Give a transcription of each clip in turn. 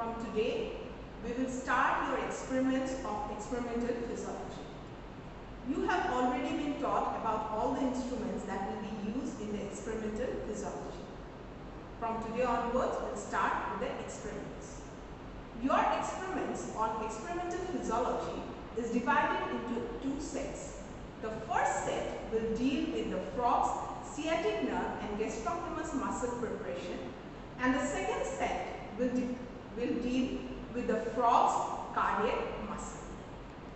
From today, we will start your experiments of experimental physiology. You have already been taught about all the instruments that will be used in the experimental physiology. From today onwards, we will start with the experiments. Your experiments on experimental physiology is divided into two sets. The first set will deal with the frog's sciatic nerve and gastrocnemius muscle preparation, and the second set will deal with the frog's cardiac muscle.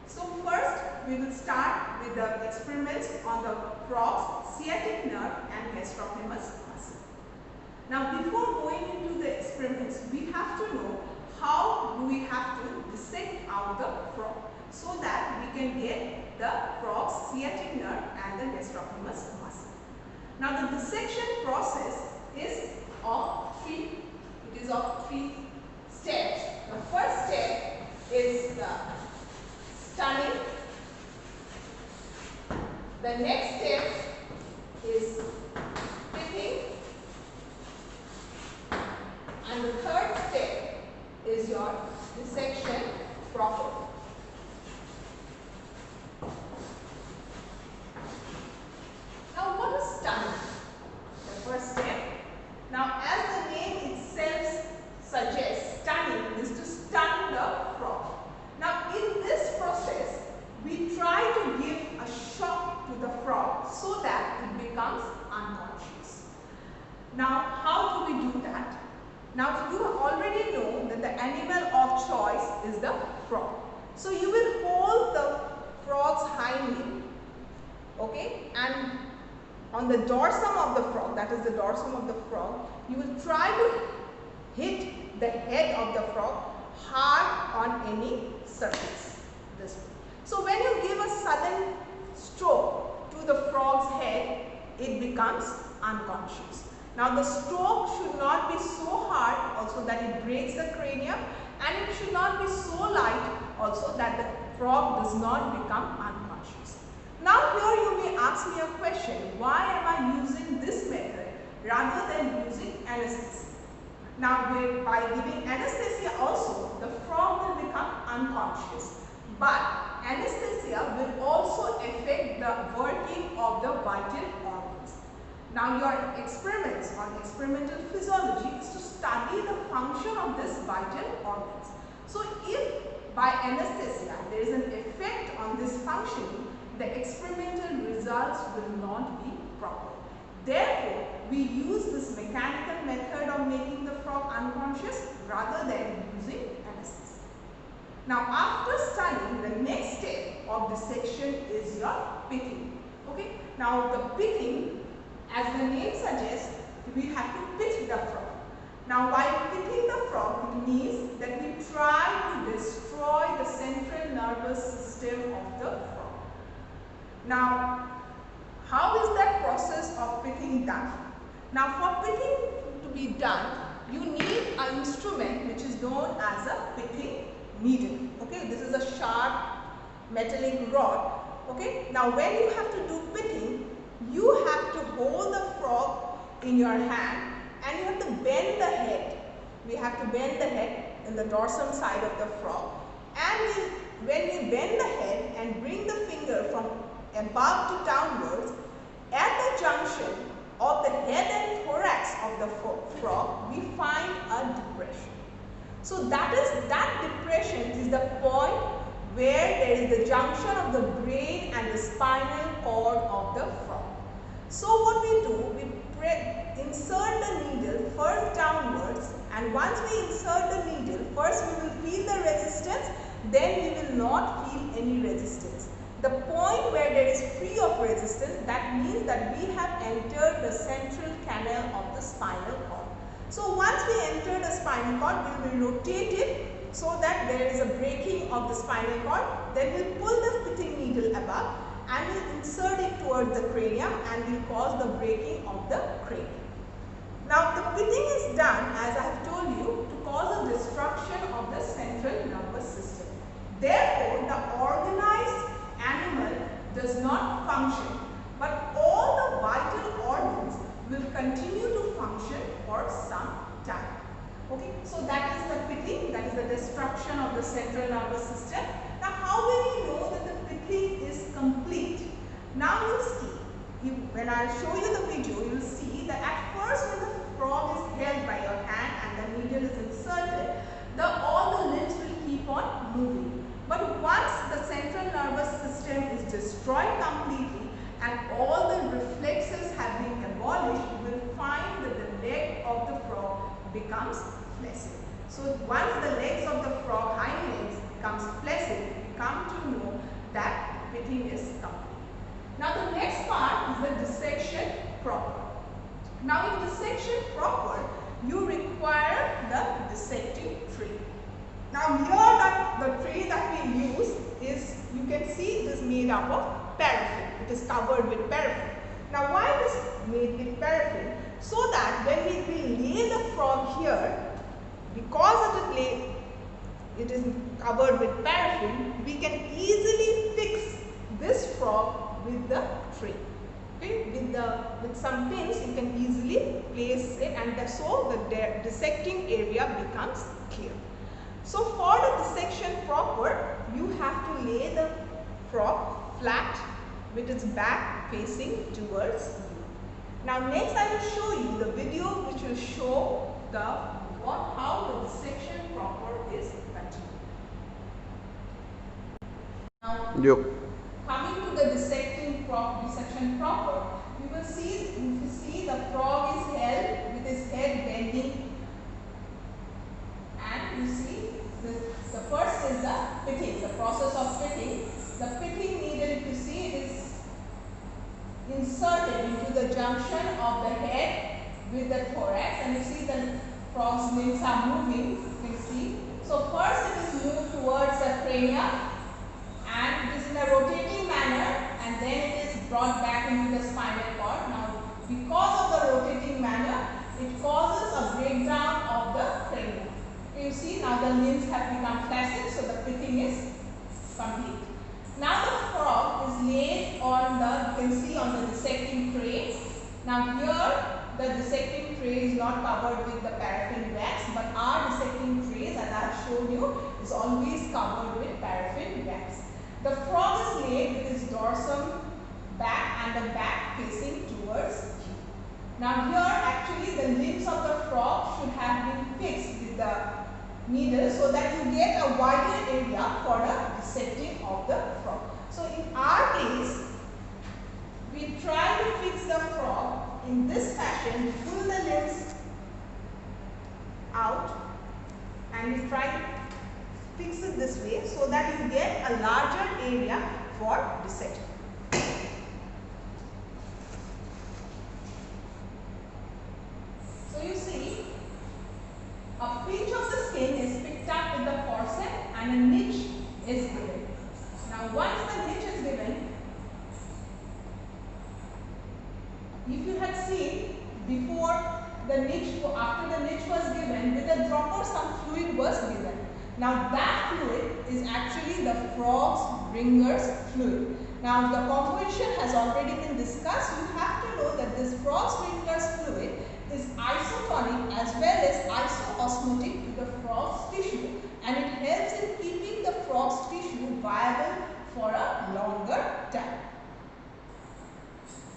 So first we will start with the experiments on the frog's sciatic nerve and gastrocnemius muscle. Now before going into the experiments, we have to know how do we have to dissect out the frog so that we can get the frog's sciatic nerve and the gastrocnemius muscle. Now the dissection process is of three steps. The first step is the stunning. The next step is picking, and the third step is your dissection proper. Now what is stunning? The first step. Now as the name itself suggests, stunning is to stun the frog. Now in this process, we try to give a shock to the frog so that it becomes unconscious. Now how do we do that? Now you already know that the animal of choice is the frog. So you will hold the frog's hind leg, okay, and on the dorsum of the frog, that is the dorsum of the frog, you will try to hit the head of the frog hard on any surface. This way. So when you give a sudden stroke to the frog's head, it becomes unconscious. Now the stroke should not be so hard also that it breaks the cranium, and it should not be so light also that the frog does not become unconscious. Now here you may ask me a question, why am I using this method rather than using anesthesia? Now by giving anesthesia also, the frog will become unconscious, but anesthesia will also affect the working of the vital organs. Now your experiments on experimental physiology is to study the function of this vital organs. So if by anesthesia there is an effect on this functioning, the experimental results will not be proper. Therefore, we use this mechanical method of making the frog unconscious rather than using anesthesia. Now after stunning, the next step of dissection is your picking. Okay. Now the picking, as the name suggests, we have to pick the frog. Now while picking the frog, it means that we try to destroy the central nervous system of the frog. Now how is that process of picking done? Now for picking to be done, you need an instrument which is known as a picking needle. Okay, this is a sharp metallic rod. Okay, now when you have to do picking, you have to hold the frog in your hand and you have to bend the head. We have to bend the head in the dorsum side of the frog, and when we bend the head and bring the finger from above to downwards, at the junction of the head and thorax of the frog, we find a depression. So that depression is the point where there is the junction of the brain and the spinal cord of the frog. So what we do, we insert the needle first downwards, and once we insert the needle, first we will feel the resistance, then we will not feel any resistance. The point where there is free of resistance, that means that we have entered the central canal of the spinal cord. So once we enter the spinal cord, we will rotate it so that there is a breaking of the spinal cord. Then we will pull the fitting needle above and we will insert it towards the cranium and will cause the breaking of the cranium. Now the pitting is done, as I have told you, to cause a destruction of the central nervous system. Therefore, the organized animal does not function, but all the vital organs will continue to function for some time. Okay, so that is the pitting. pithing, that is the destruction of the central nervous system. Now how will we know that the pithing is complete? Now you see, when I show you the video, you will see that at first when the frog is held by your hand and the needle is inserted, all the limbs will keep on moving. But once the central nervous system is destroyed completely and all the reflexes have been abolished, you will find that the leg of the frog becomes flaccid. So once the legs of the frog, hind legs, becomes flaccid, we come to know that pithing is complete. Now the next part is the dissection proper. Now in dissection proper, you require the dissecting tray. Now here the tray that we use is, you can see it is made up of paraffin. It is covered with paraffin. Now why it is made with paraffin? So that when we will lay the frog here, because it is covered with paraffin, we can easily fix this frog with the tray. Okay, with some pins you can easily place it, and so the dissecting area becomes clear. So for the dissection proper, you have to lay the frog flat with its back facing towards you. Now next I will show you the video which will show how the dissection proper is continued. Now coming to the dissection proper, you will see the frog is held with his head bending, and you see the first is the pithing, the process of pithing. The pithing needle, if you see, it is inserted into the junction of the head with the thorax, and you see the frog's limbs are moving, you can see. So first it is moved towards the cranium, and it is in a rotating manner, and then it is brought back into the spinal cord. Now because of the rotating manner, it causes a breakdown of the cranium. You see now the limbs have become flaccid, so the pithing is complete. Now the frog is laid on you can see on the dissecting tray. Now here the dissecting tray is not covered with the paraffin wax, but our dissecting trays, as I have shown you, is always covered with paraffin wax. The frog is laid with his dorsum back and the back facing towards you. Now here actually the limbs of the frog should have been fixed with the needle so that you get a wider area for the dissecting of the frog. So in our case, we try to fix the frog in this fashion. Pull the limbs out and we try to fix it this way so that you get a larger area for dissecting. So you see, a pinch of the skin is picked up with the forceps and a niche is given. Now once the niche is given, if you had seen before the niche, after the niche was given, with a dropper some fluid was given. Now that fluid is actually the frog's Bringer's fluid. Now the composition has already been discussed. You have to know that this frog's Bringer's fluid is isotonic as well as isoosmotic to the frog's tissue, and it helps in keeping the frog's tissue viable for a longer time.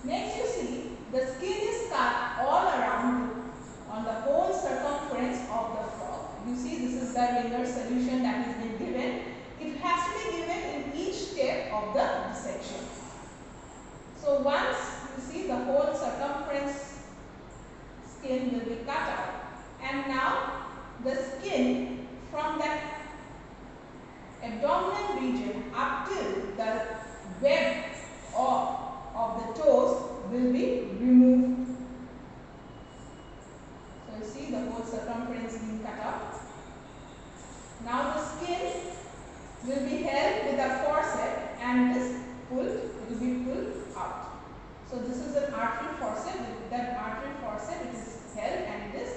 Next you see the skin is cut all around on the whole circumference of the frog. You see this is the Ringer solution that has been given. It has to be given in each step of the dissection. So once you see the whole circumference skin will be cut out, and now the skin from that abdominal region up till the web of the toes will be removed. So you see the whole circumference being cut out. Now the skin will be held with a forceps and this pulled, it will be pulled out. So this is an artery forceps. With that artery forceps it is held and it is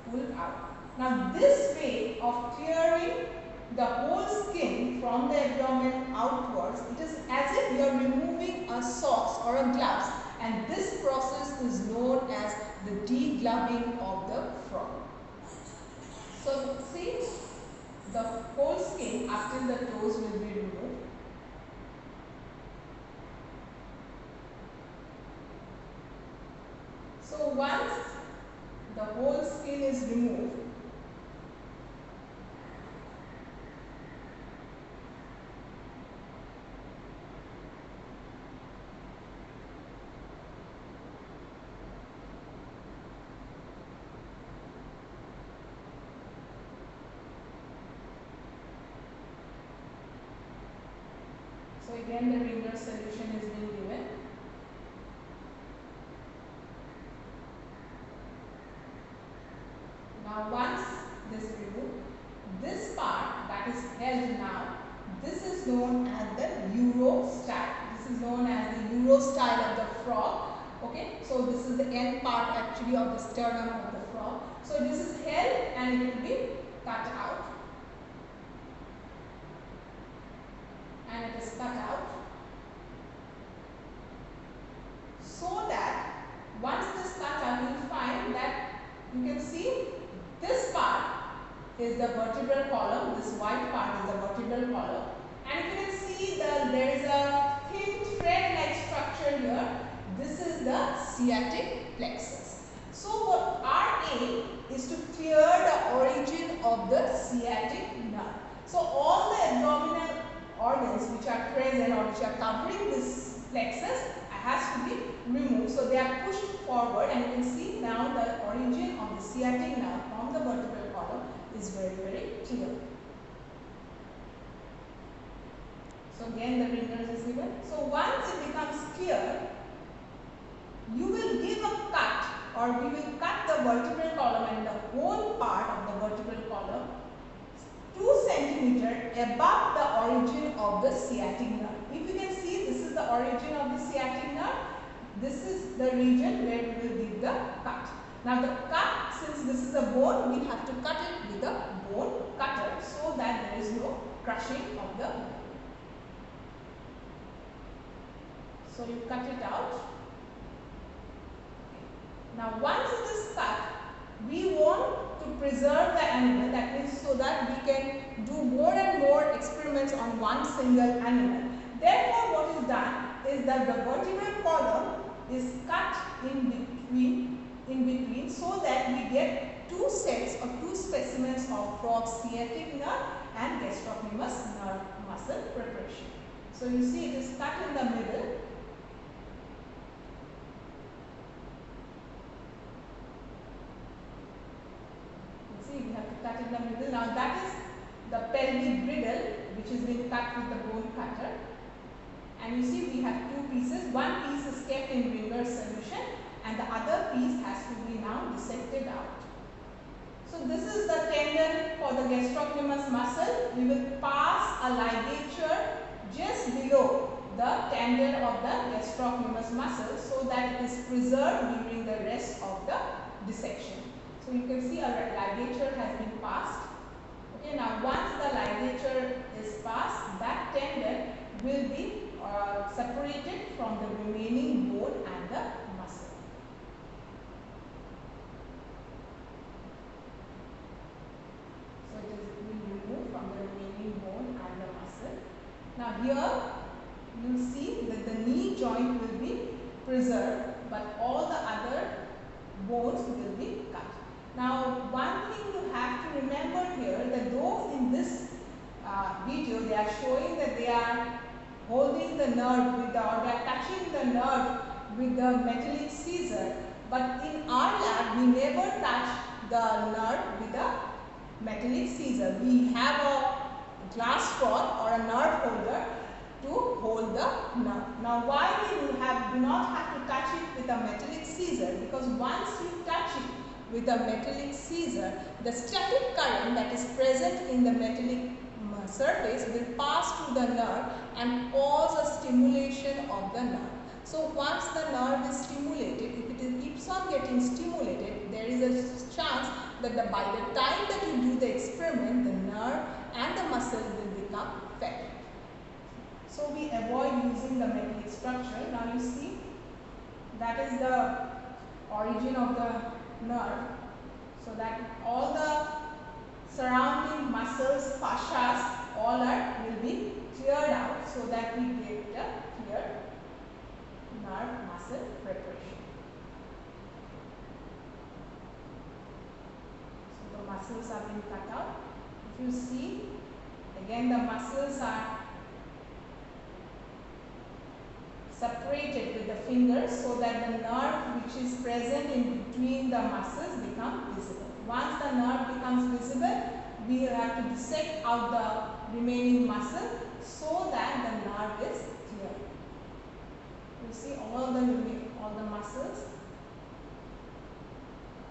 pulled out. Now this way of clearing the whole skin from the abdomen outwards, it is as if you are removing a socks or a gloves, and this process is known as the degloving of the frog. So see, the whole skin up till the toes will be removed. So once the whole skin is removed, so again the Ringer solution is being given. Now once this removed, this part that is held now, this is known as the Euro style. This is known as the Euro style of the frog. Okay, so this is the end part actually of the sternum of the frog. So this is held and it will be cut out. And it is cut out so that once this cut out, you will find that you can see this part is the vertebral column, this white part is the vertebral column, and you can see there is a thin thread like structure here. This is the sciatic plexus. So what our aim is to clear the origin of the sciatic nerve. So all the abdominal organs which are present or which are covering this plexus has to be removed. So they are pushed forward, and you can see now the origin of the sciatic nerve from the vertebral column is very, very clear. So again the Ringers is given. So once it becomes clear, you will give a cut, or we will cut the vertebral column and the whole part of the vertebral column 2 centimeters above the origin of the sciatic nerve. If you can see, this is the origin of the sciatic nerve. This is the region where we will give the cut. Now the cut, since this is a bone, we have to cut it with a bone cutter so that there is no crushing of the bone. So you cut it out. Now once it is cut, we want to preserve the animal, that means so that we can do more and more experiments on one single animal. Therefore what is done is that the vertebral column is cut in between so that we get 2 sets or 2 specimens of frog sciatic nerve and gastrocnemius nerve muscle preparation. So you see it is cut in the middle. We have to cut in the middle. Now that is the pelvic bridle which is being cut with the bone cutter. And you see we have 2 pieces. One piece is kept in Ringer's solution and the other piece has to be now dissected out. So this is the tendon for the gastrocnemius muscle. We will pass a ligature just below the tendon of the gastrocnemius muscle so that it is preserved during the rest of the dissection. So you can see a ligature has been passed. Okay, now once the ligature is passed, that tendon will be separated from the remaining bone and the muscle. So it will be removed from the remaining bone and the muscle. Now here you see that the knee joint will be preserved, but all the other bones will be cut. Now one thing you have to remember here, that though in this video they are showing that they are holding the nerve with or they are touching the nerve with the metallic scissor, but in our lab we never touch the nerve with a metallic scissor. We have a glass rod or a nerve holder to hold the nerve. Now why we do not have to touch it with a metallic scissor? Because once you touch it with a metallic scissor, the static current that is present in the metallic surface will pass through the nerve and cause a stimulation of the nerve. So once the nerve is stimulated, if it keeps on getting stimulated, there is a chance that by the time that you do the experiment, the nerve and the muscle will become fatigued. So we avoid using the metallic structure. Now you see that is the origin of the nerve, so that all the surrounding muscles, fascias, all will be cleared out so that we get a clear nerve muscle preparation. So the muscles are being cut out. If you see, again the muscles are separated with the fingers so that the nerve which is present in between the muscles become visible. Once the nerve becomes visible, we will have to dissect out the remaining muscle so that the nerve is clear. You see all the muscles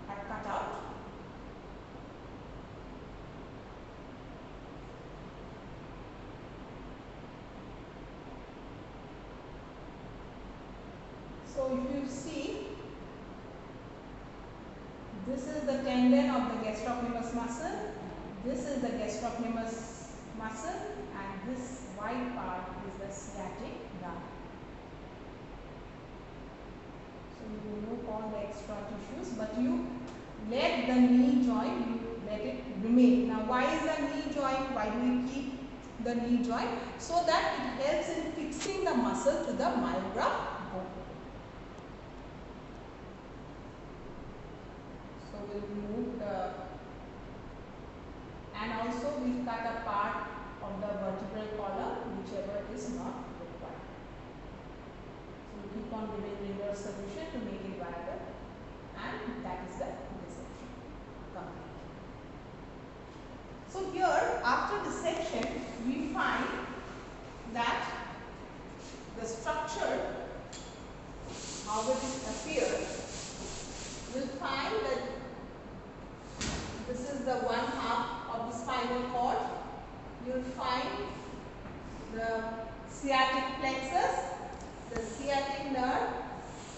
are cut out. So if you see, this is the tendon of the gastrocnemius muscle, this is the gastrocnemius muscle, and this white part is the sciatic nerve. So you remove all the extra tissues, but you let the knee joint, you let it remain. Now why is the knee joint, why do we keep the knee joint? So that it helps in fixing the muscle to the myograph bone. So we'll remove the, and also we'll cut a part of the vertebral column, whichever is not required. So we keep on giving linear solution to make it viable, and that is the dissection complete. So here after dissection we find that the structure, how it appears, we'll find that this is the one half of the spinal cord. You will find the sciatic plexus, the sciatic nerve,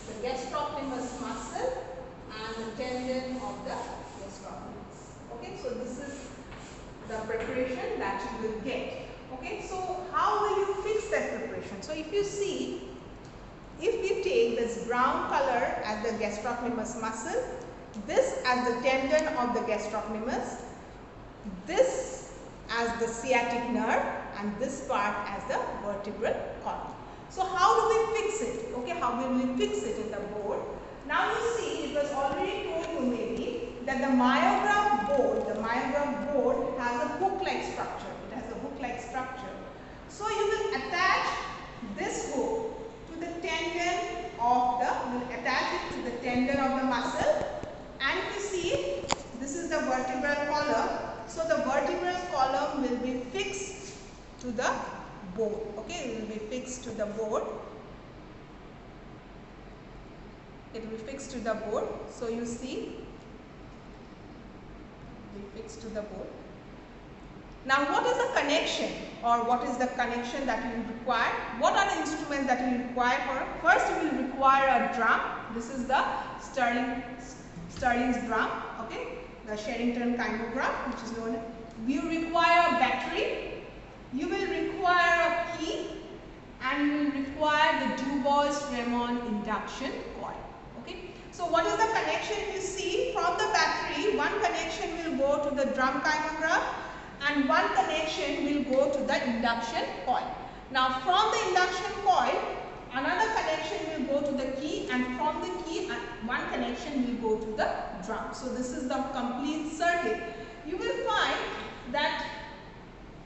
the gastrocnemius muscle, and the tendon of the gastrocnemius. Okay, so this is the preparation that you will get. Okay, so how will you fix that preparation? So if you see, if we take this brown color as the gastrocnemius muscle, this as the tendon of the gastrocnemius, this as the sciatic nerve, and this part as the vertebral column. So how do we fix it? Okay, how will we fix it in the board? Now you see, it was already told you maybe that the myograph board has a hook-like structure. It has a hook-like structure. So you will attach this hook to the tendon of the, muscle, and if you see, this is the vertebral column. So the vertebral column will be fixed to the board. Okay, it will be fixed to the board. It will be fixed to the board. So you see, it will be fixed to the board. Now what is the connection, or what is the connection that you will require? What are the instruments that you will require for? First you will require a drum. This is the Sterling's drum, okay, the Sherrington chymograph, which is known. You require a battery, you will require a key, and you will require the Dubois-Reymond induction coil. Okay, so what is the connection? You see, from the battery, one connection will go to the drum chymograph, and one connection will go to the induction coil. Now from the induction coil, another connection will go to the key, and from the key one connection will go to the drum. So this is the complete circuit. You will find that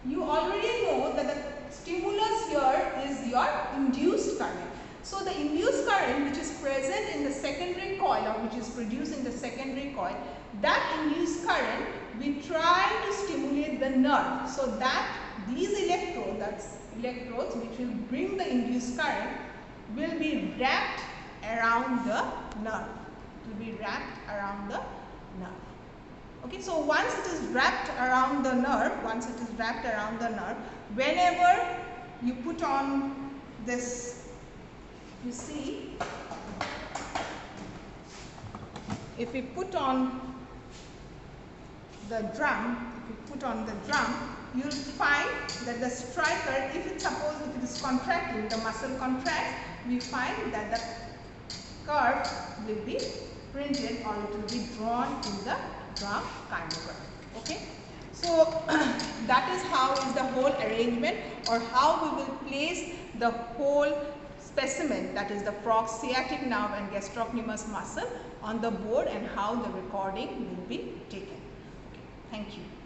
you already know that the stimulus here is your induced current. So the induced current which is present in the secondary coil, or which is produced in the secondary coil, that induced current we try to stimulate the nerve, so that these electrodes which will bring the induced current will be wrapped around the nerve. It will be wrapped around the nerve. Okay, so once it is wrapped around the nerve, whenever you put on this, you see, if we put on the drum, you will find that the striker, if it is contracting, the muscle contracts, we find that the curve will be printed, or it will be drawn in the drum chymograph. Okay, that is how is the whole arrangement, or how we will place the whole specimen, that is the frog's sciatic nerve and gastrocnemius muscle, on the board, and how the recording will be taken. Okay, thank you.